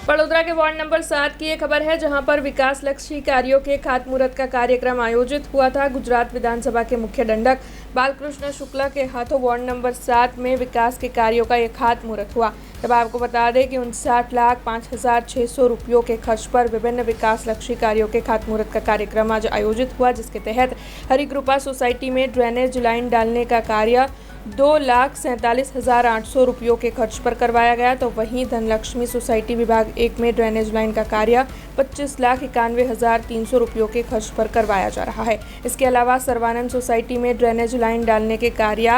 बड़ोदरा के ward number 7 की एक खबर है, जहां पर विकास लक्षी कार्यों के खातमुहूर्त का कार्यक्रम आयोजित हुआ था। गुजरात विधानसभा के मुख्य दंडक बालकृष्ण शुक्ला के हाथों वार्ड नंबर 7 में विकास के कार्यों का ये खातमुहूर्त हुआ। तब आपको बता दें कि 59,05,600 रुपयों के खर्च पर विभिन्न विकास लक्षी कार्यों के खातमुहूर्त का कार्यक्रम आज आयोजित हुआ, जिसके तहत हरिकृपा सोसाइटी में ड्रेनेज लाइन डालने का कार्य 2,47,800 रुपयों के खर्च पर करवाया गया। तो वहीं धनलक्ष्मी सोसाइटी विभाग 1 में ड्रेनेज लाइन का कार्य 25,91,300 रुपयों के खर्च पर करवाया जा रहा है। इसके अलावा सर्वानंद सोसाइटी में ड्रेनेज लाइन डालने के कार्य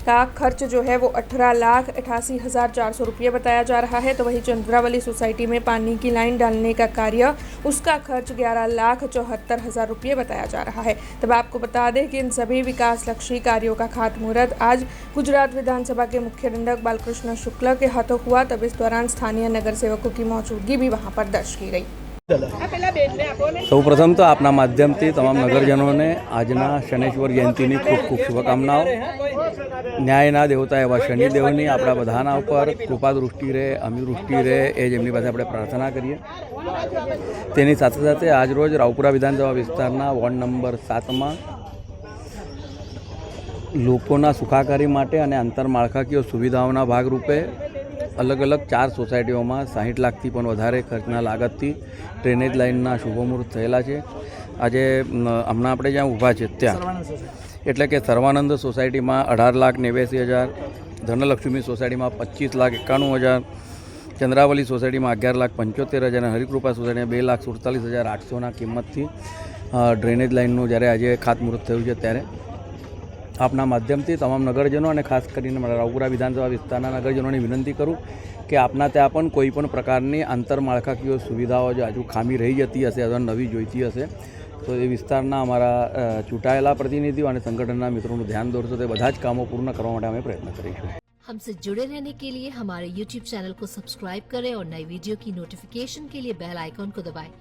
का खर्च जो है वो 18,88,400 रुपये बताया जा रहा है। तो वहीं चंद्रावली सोसाइटी में पानी की लाइन डालने का कार्य, उसका खर्च 11,74,000 रुपये बताया जा रहा है। तब आपको बता दें कि इन सभी विकास लक्षी कार्यों का खातमुहूर्त आज गुजरात विधानसभा के मुख्य दंडक बालकृष्ण शुक्ला के हाथों हुआ। तब इस दौरान स्थानीय नगर सेवकों की मौजूदगी भी वहाँ पर दर्ज की गई। સૌપ્રથમ તો આપના માધ્યમથી તમામ નગરજનોને આજના શનેશ્વર જયંતિની ખૂબ ખૂબ શુભકામનાઓ। ન્યાયના દેવતા એવા શનિદેવની આપણા બધાના ઉપર કૃપા દૃષ્ટિ રહે, અમી દૃષ્ટિ રહે એ જ એમની પાસે આપણે પ્રાર્થના કરીએ। તેની સાથે સાથે આજરોજ રાવપુરા વિધાનસભા વિસ્તારના વોર્ડ નંબર 7માં લોકોના સુખાકારી માટે અને આંતરમાળખાકીય સુવિધાઓના ભાગરૂપે अलग अलग 4 सोसायटीओं में 60 लाख थी पण वधारे खर्चना लागत थी ड्रेनेज लाइनना शुभमुहूर्त थयेला छे। आजे हमणां आपणे ज्यां ऊभा छे त्यां एटले के सर्वानंद सोसायटी में 18,89,000, धनलक्ष्मी सोसायटी में 25,91,000, चंद्रावली सोसायटी में 11,75,000 और हरिकृपा सोसायटी में 2,47,800 किंमत थी ड्रेनेज लाइनનું જ્યારે આજે ખાતમુહૂર્ત થયું છે ત્યારે આપના માધ્યમથી તમામ નગરજનો અને ખાસ કરીને મારા રાવપુરા વિધાનસભા વિસ્તારના નગરજનોને વિનંતી કરું કે આપના ત્યાં પણ કોઈ પણ પ્રકારની આંતરમાળખાકીય સુવિધાઓ જો હજુ ખામી રહી જતી હશે અથવા નવી જોઈતી હશે તો એ વિસ્તારના અમારા ચૂંટાયેલા પ્રતિનિધિઓ અને સંગઠનના મિત્રોનું ધ્યાન દોરશો તે બધા જ કામો પૂર્ણ કરવા માટે અમે પ્રયત્ન કરીશું। हमसे जुड़े रहने के लिए हमारे YouTube चैनल को सब्सक्राइब करें और नई वीडियो की नोटिफिकेशन के लिए बेल आइकॉन को दबाएं।